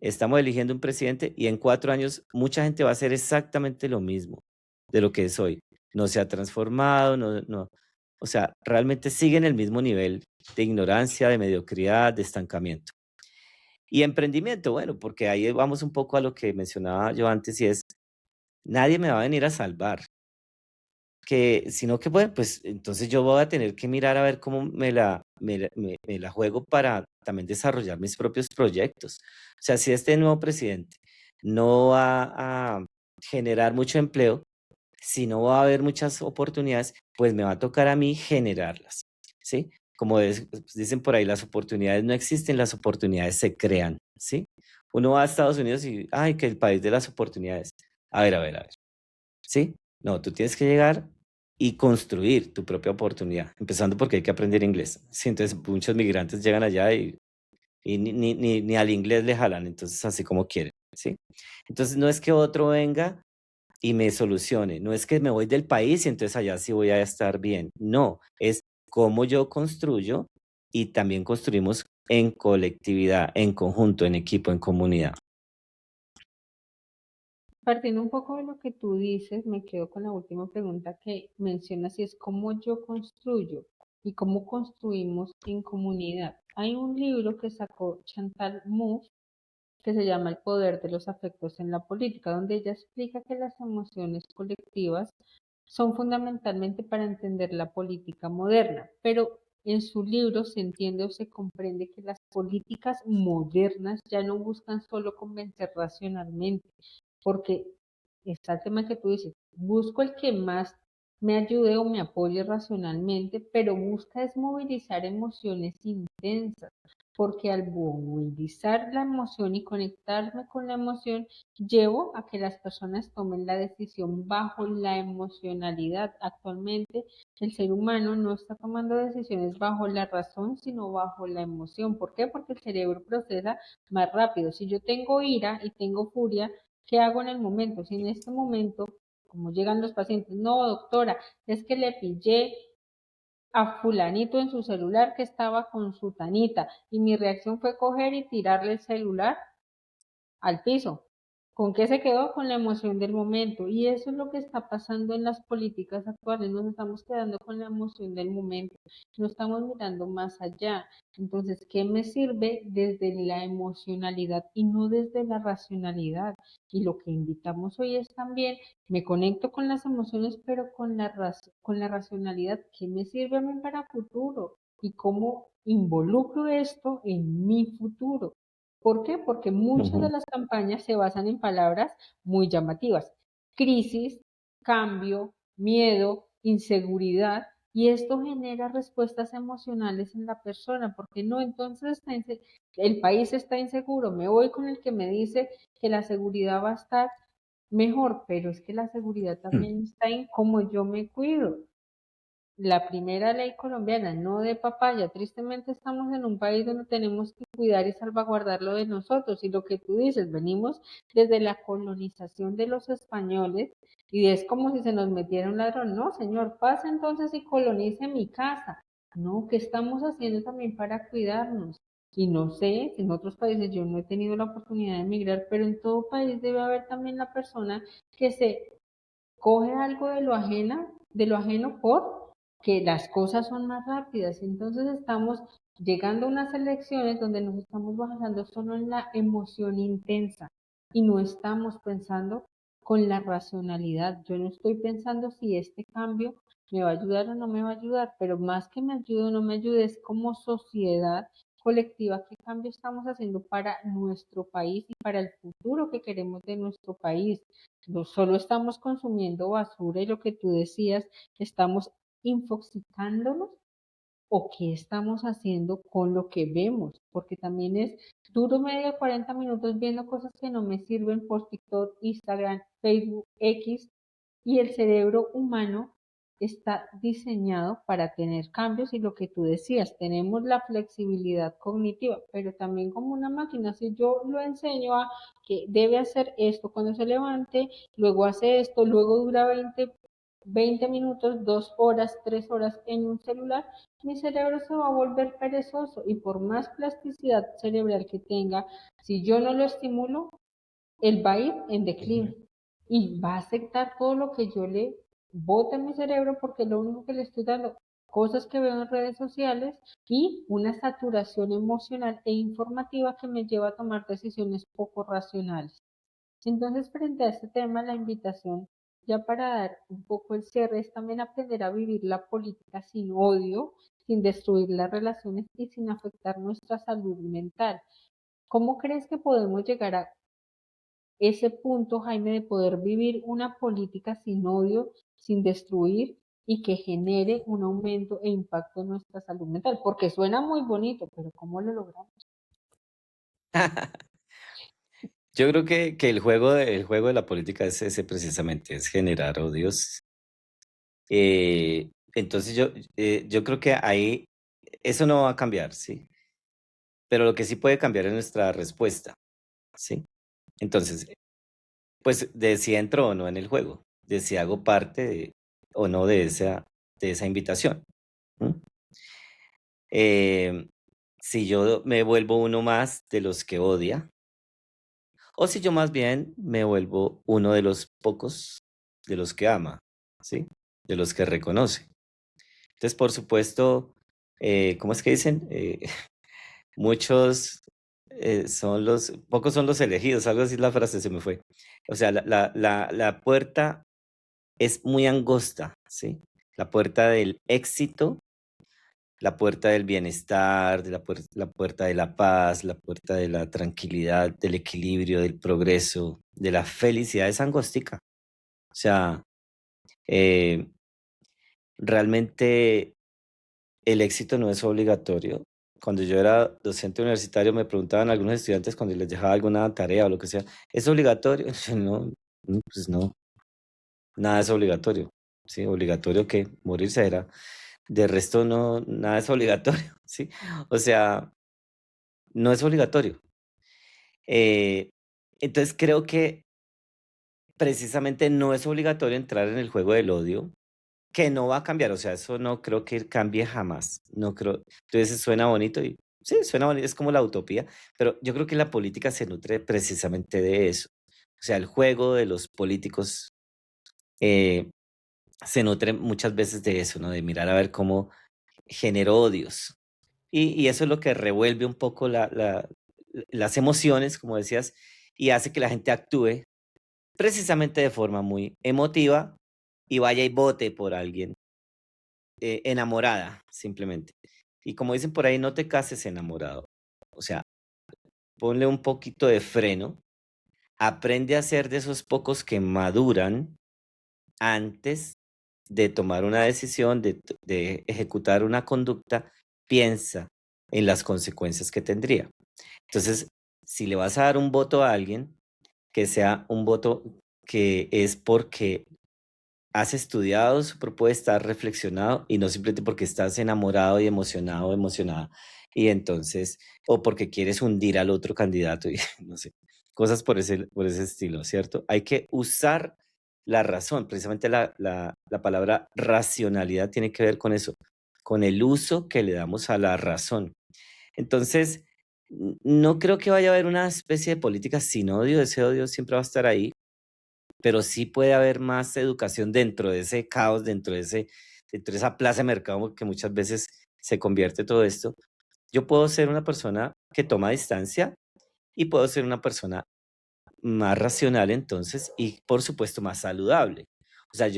estamos eligiendo un presidente y en 4 años mucha gente va a hacer exactamente lo mismo de lo que es hoy. No se ha transformado, o sea, realmente sigue en el mismo nivel de ignorancia, de mediocridad, de estancamiento. Y emprendimiento, bueno, porque ahí vamos un poco a lo que mencionaba yo antes y es, nadie me va a venir a salvar, sino que bueno, pues entonces yo voy a tener que mirar a ver cómo me la juego para también desarrollar mis propios proyectos. O sea, si este nuevo presidente no va a generar mucho empleo, si no va a haber muchas oportunidades, pues me va a tocar a mí generarlas, ¿sí? Como dicen por ahí, las oportunidades no existen, las oportunidades se crean, ¿sí? Uno va a Estados Unidos y, ay, que el país de las oportunidades. A ver, ¿sí? No, tú tienes que llegar y construir tu propia oportunidad, empezando porque hay que aprender inglés. Sí, entonces muchos migrantes llegan allá y ni al inglés le jalan, entonces así como quieren, ¿sí? Entonces no es que otro venga y me solucione, no es que me voy del país y entonces allá sí voy a estar bien, no, es cómo yo construyo y también construimos en colectividad, en conjunto, en equipo, en comunidad. Partiendo un poco de lo que tú dices, me quedo con la última pregunta que mencionas y es cómo yo construyo. y cómo construimos en comunidad. Hay un libro que sacó Chantal Mouffe que se llama El poder de los afectos en la política, donde ella explica que las emociones colectivas son fundamentalmente para entender la política moderna, pero en su libro se entiende o se comprende que las políticas modernas ya no buscan solo convencer racionalmente, porque está el tema que tú dices, busco el que más me ayude o me apoye racionalmente, pero busca es movilizar emociones intensas, porque al movilizar la emoción y conectarme con la emoción, llevo a que las personas tomen la decisión bajo la emocionalidad. Actualmente el ser humano no está tomando decisiones bajo la razón, sino bajo la emoción. ¿Por qué? Porque el cerebro procesa más rápido. Si yo tengo ira y tengo furia, ¿qué hago en el momento? Si en este momento, como llegan los pacientes, no, doctora, es que le pillé a fulanito en su celular que estaba con su tanita y mi reacción fue coger y tirarle el celular al piso. ¿Con qué se quedó? Con la emoción del momento. Y eso es lo que está pasando en las políticas actuales. Nos estamos quedando con la emoción del momento. No estamos mirando más allá. Entonces, ¿qué me sirve desde la emocionalidad y no desde la racionalidad? Y lo que invitamos hoy es también, me conecto con las emociones, pero con la racionalidad. ¿Qué me sirve a mí para futuro? ¿Y cómo involucro esto en mi futuro? ¿Por qué? Porque muchas de Ujú. las campañas se basan en palabras muy llamativas. Crisis, cambio, miedo, inseguridad, y esto genera respuestas emocionales en la persona, porque no, entonces el país está inseguro, me voy con el que me dice que la seguridad va a estar mejor, pero es que la seguridad también está en cómo yo me cuido. La primera ley colombiana, no de papaya. Tristemente estamos en un país donde tenemos que cuidar y salvaguardar lo de nosotros. Y lo que tú dices, venimos desde la colonización de los españoles y es como si se nos metiera un ladrón. No, señor, pasa entonces y colonice mi casa. No, ¿qué estamos haciendo también para cuidarnos? Y no sé, en otros países yo no he tenido la oportunidad de emigrar, pero en todo país debe haber también la persona que se coge algo de lo ajeno por que las cosas son más rápidas. Entonces estamos llegando a unas elecciones donde nos estamos basando solo en la emoción intensa y no estamos pensando con la racionalidad. Yo no estoy pensando si este cambio me va a ayudar o no me va a ayudar, pero más que me ayude o no me ayude es como sociedad colectiva qué cambio estamos haciendo para nuestro país y para el futuro que queremos de nuestro país. No solo estamos consumiendo basura y lo que tú decías, estamos infoxicándonos o qué estamos haciendo con lo que vemos, porque también es duro medio de 40 minutos viendo cosas que no me sirven por TikTok, Instagram, Facebook, X, y el cerebro humano está diseñado para tener cambios y lo que tú decías, tenemos la flexibilidad cognitiva, pero también como una máquina, si yo lo enseño a que debe hacer esto cuando se levante, luego hace esto, luego dura 20 minutos, 2 horas, 3 horas en un celular, mi cerebro se va a volver perezoso y por más plasticidad cerebral que tenga, si yo no lo estimulo, él va a ir en declive y va a aceptar todo lo que yo le bote en mi cerebro porque lo único que le estoy dando cosas que veo en redes sociales y una saturación emocional e informativa que me lleva a tomar decisiones poco racionales. Entonces, frente a este tema, la invitación, ya para dar un poco el cierre, es también aprender a vivir la política sin odio, sin destruir las relaciones y sin afectar nuestra salud mental. ¿Cómo crees que podemos llegar a ese punto, Jaime, de poder vivir una política sin odio, sin destruir y que genere un aumento e impacto en nuestra salud mental? Porque suena muy bonito, pero ¿cómo lo logramos? Yo creo que el juego de la política es ese precisamente, es generar odios. Entonces yo creo que ahí eso no va a cambiar, ¿sí? Pero lo que sí puede cambiar es nuestra respuesta, ¿sí? Entonces, pues de si entro o no en el juego, de si hago parte o no de esa invitación. ¿M? Eh, si yo me vuelvo uno más de los que odia, o si yo más bien me vuelvo uno de los pocos de los que ama, ¿sí? De los que reconoce. Entonces, por supuesto, ¿cómo es que dicen? Muchos pocos son los elegidos, algo así es la frase, se me fue. O sea, la puerta es muy angosta, ¿sí? La puerta del éxito, la puerta del bienestar, la puerta de la paz, la puerta de la tranquilidad, del equilibrio, del progreso, de la felicidad es angostica. O sea, eh, realmente el éxito no es obligatorio. Cuando yo era docente universitario me preguntaban algunos estudiantes cuando les dejaba alguna tarea o lo que sea, ¿es obligatorio? Yo, no, pues no, nada es obligatorio. ¿Sí? ¿Obligatorio qué? Morirse era. De resto no, nada es obligatorio, ¿sí? O sea, no es obligatorio. Eh, entonces creo que precisamente no es obligatorio entrar en el juego del odio, que no va a cambiar, o sea, eso no creo que cambie jamás, no creo. Entonces suena bonito y sí, suena bonito, es como la utopía, pero yo creo que la política se nutre precisamente de eso. O sea, el juego de los políticos eh, se nutre muchas veces de eso, ¿no? De mirar a ver cómo genero odios. Y eso es lo que revuelve un poco las emociones, como decías, y hace que la gente actúe precisamente de forma muy emotiva y vaya y vote por alguien enamorada, simplemente. Y como dicen por ahí, no te cases enamorado. O sea, ponle un poquito de freno, aprende a ser de esos pocos que maduran antes de tomar una decisión, de ejecutar una conducta, piensa en las consecuencias que tendría. Entonces, si le vas a dar un voto a alguien, que sea un voto que es porque has estudiado su propuesta, has reflexionado y no simplemente porque estás enamorado y emocionado o emocionada y entonces, o porque quieres hundir al otro candidato y no sé, cosas por ese estilo, ¿cierto? Hay que usar la razón, precisamente la palabra racionalidad tiene que ver con eso, con el uso que le damos a la razón. Entonces, no creo que vaya a haber una especie de política sin odio, ese odio siempre va a estar ahí, pero sí puede haber más educación dentro de ese caos, dentro de esa plaza de mercado que muchas veces se convierte todo esto. Yo puedo ser una persona que toma distancia y puedo ser una persona más racional entonces y por supuesto más saludable. O sea,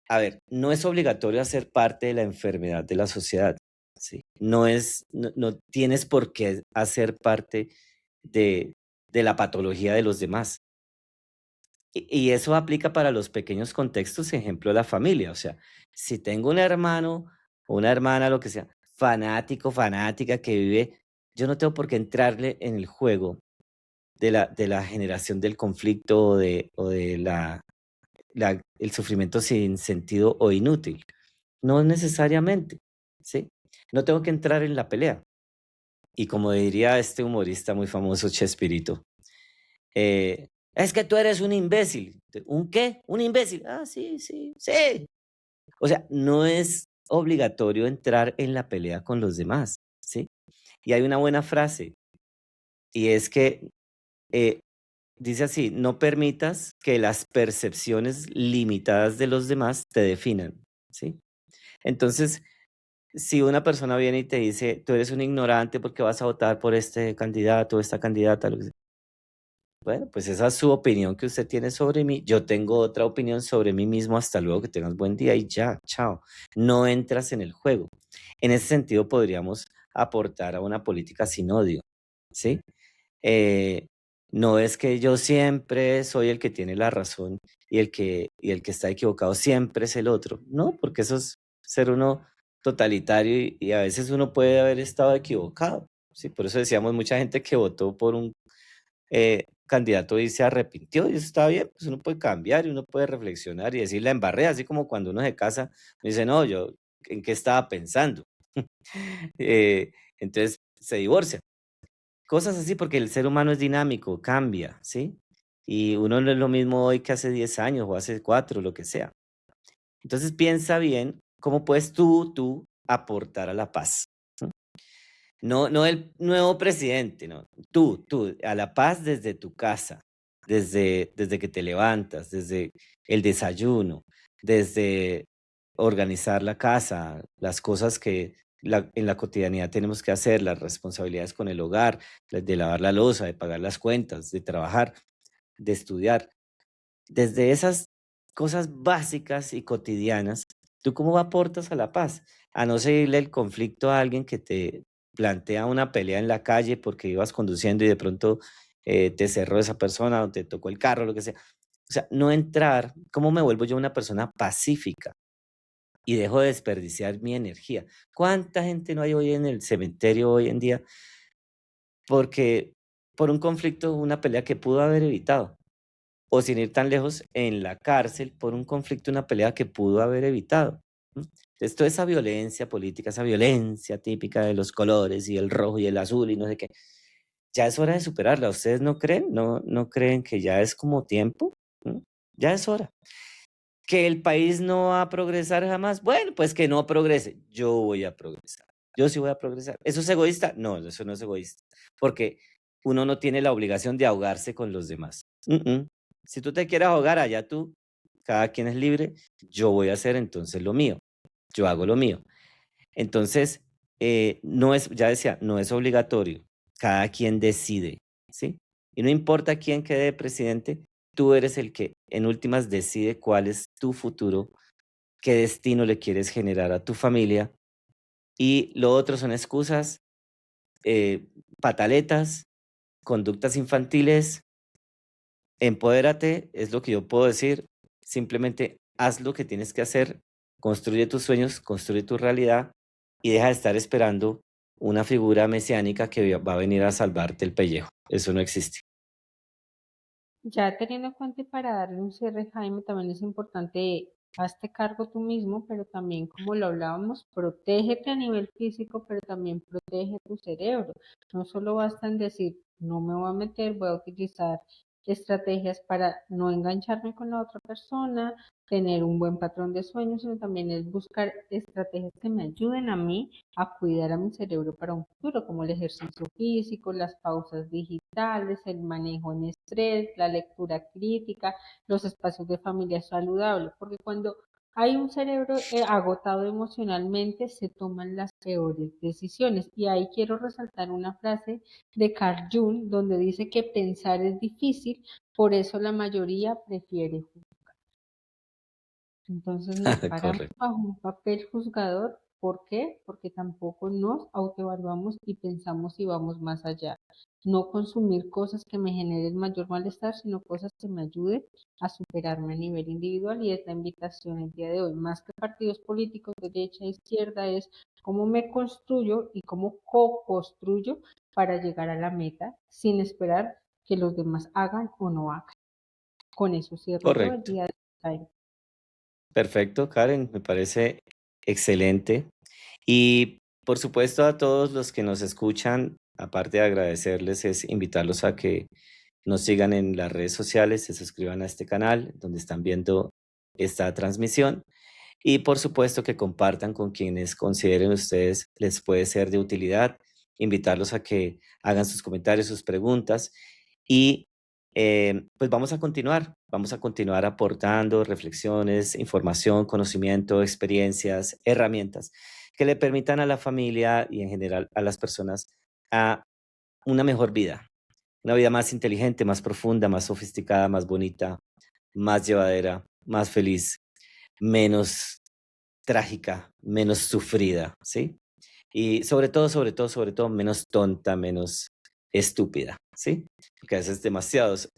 a ver, no es obligatorio hacer parte de la enfermedad de la sociedad, ¿sí? No tienes por qué hacer parte de, de la patología de los demás. Y eso aplica para los pequeños contextos, ejemplo, la familia. O sea, si tengo un hermano o una hermana, lo que sea, fanático, fanática, que vive, yo no tengo por qué entrarle en el juego de la generación del conflicto o de el sufrimiento sin sentido o inútil. No necesariamente, ¿sí? No tengo que entrar en la pelea. Y como diría este humorista muy famoso, Chespirito, es que tú eres un imbécil. ¿Un qué? Un imbécil. Ah, sí, sí, sí. O sea, no es obligatorio entrar en la pelea con los demás, ¿sí? Y hay una buena frase, y es que eh, dice así, no permitas que las percepciones limitadas de los demás te definan, ¿sí? Entonces, si una persona viene y te dice, tú eres un ignorante porque vas a votar por este candidato o esta candidata, lo que sea, bueno, pues esa es su opinión que usted tiene sobre mí. Yo tengo otra opinión sobre mí mismo. Hasta luego, que tengas buen día y ya, chao. No entras en el juego. En ese sentido, podríamos aportar a una política sin odio, ¿sí? Eh, no es que yo siempre soy el que tiene la razón y el que está equivocado siempre es el otro. No, porque eso es ser uno totalitario y a veces uno puede haber estado equivocado, ¿sí? Por eso decíamos mucha gente que votó por un candidato y se arrepintió, y eso está bien, pues uno puede cambiar y uno puede reflexionar y decir la embarré, así como cuando uno se casa, dice, no, yo, ¿en qué estaba pensando? Entonces se divorcia. Cosas así porque el ser humano es dinámico, cambia, ¿sí? Y uno no es lo mismo hoy que hace 10 años o hace 4, lo que sea. Entonces piensa bien cómo puedes tú aportar a la paz. No, no el nuevo presidente, no. Tú, a la paz desde tu casa, desde que te levantas, desde el desayuno, desde organizar la casa, las cosas que en la cotidianidad tenemos que hacer, las responsabilidades con el hogar, de lavar la loza, de pagar las cuentas, de trabajar, de estudiar. Desde esas cosas básicas y cotidianas, ¿tú cómo aportas a la paz? A no seguirle el conflicto a alguien que te plantea una pelea en la calle porque ibas conduciendo y de pronto te cerró esa persona o te tocó el carro, lo que sea. O sea, no entrar, ¿cómo me vuelvo yo una persona pacífica y dejo de desperdiciar mi energía? ¿Cuánta gente no hay hoy en el cementerio hoy en día porque por un conflicto, una pelea que pudo haber evitado? O sin ir tan lejos, en la cárcel por un conflicto, una pelea que pudo haber evitado. ¿M? Entonces, toda esa violencia política, esa violencia típica de los colores y el rojo y el azul y no sé qué, ya es hora de superarla. ¿Ustedes no creen? ¿No creen que ya es como tiempo? ¿Mm? Ya es hora. ¿Que el país no va a progresar jamás? Bueno, pues que no progrese. Yo voy a progresar. Yo sí voy a progresar. ¿Eso es egoísta? No, eso no es egoísta. Porque uno no tiene la obligación de ahogarse con los demás. Si tú te quieres ahogar, allá tú, cada quien es libre. Yo voy a hacer entonces lo mío. Yo hago lo mío. Entonces, no es, ya decía, no es obligatorio. Cada quien decide, ¿sí? Y no importa quién quede presidente, tú eres el que en últimas decide cuál es tu futuro, qué destino le quieres generar a tu familia. Y lo otro son excusas, eh, pataletas, conductas infantiles. Empodérate, es lo que yo puedo decir. Simplemente haz lo que tienes que hacer, construye tus sueños, construye tu realidad y deja de estar esperando una figura mesiánica que va a venir a salvarte el pellejo. Eso no existe. Ya teniendo en cuenta y para darle un cierre, Jaime, también es importante, hazte cargo tú mismo, pero también, como lo hablábamos, protégete a nivel físico, pero también protege tu cerebro. No solo basta en decir, no me voy a meter, voy a utilizar estrategias para no engancharme con la otra persona, tener un buen patrón de sueño, sino también es buscar estrategias que me ayuden a mí a cuidar a mi cerebro para un futuro, como el ejercicio físico, las pausas digitales, el manejo en estrés, la lectura crítica, los espacios de familia saludable, porque cuando hay un cerebro agotado emocionalmente, se toman las peores decisiones. Y ahí quiero resaltar una frase de Carl Jung, donde dice que pensar es difícil, por eso la mayoría prefiere. Entonces nos paramos Correcto. bajo un papel juzgador. ¿Por qué? Porque tampoco nos autoevaluamos y pensamos si vamos más allá. No consumir cosas que me generen mayor malestar, sino cosas que me ayuden a superarme a nivel individual. Y es la invitación el día de hoy, más que partidos políticos, derecha e izquierda, es cómo me construyo y cómo co-construyo para llegar a la meta sin esperar que los demás hagan o no hagan. Con eso cierro yo el Correcto. día de hoy. Perfecto, Karen, me parece excelente. Y por supuesto a todos los que nos escuchan, aparte de agradecerles, es invitarlos a que nos sigan en las redes sociales, se suscriban a este canal donde están viendo esta transmisión y por supuesto que compartan con quienes consideren ustedes les puede ser de utilidad, invitarlos a que hagan sus comentarios, sus preguntas y pues vamos a continuar aportando reflexiones, información, conocimiento, experiencias, herramientas que le permitan a la familia y en general a las personas a una mejor vida, una vida más inteligente, más profunda, más sofisticada, más bonita, más llevadera, más feliz, menos trágica, menos sufrida, ¿sí? Y sobre todo, menos tonta, menos estúpida, ¿sí? Porque a veces demasiadas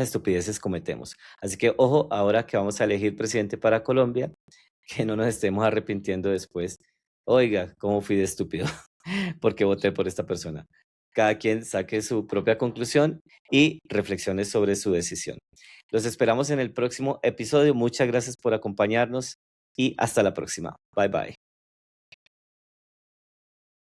estupideces cometemos. Así que ojo, ahora que vamos a elegir presidente para Colombia, que no nos estemos arrepintiendo después. Oiga, cómo fui de estúpido, porque voté por esta persona. Cada quien saque su propia conclusión y reflexiones sobre su decisión. Los esperamos en el próximo episodio. Muchas gracias por acompañarnos y hasta la próxima. Bye bye.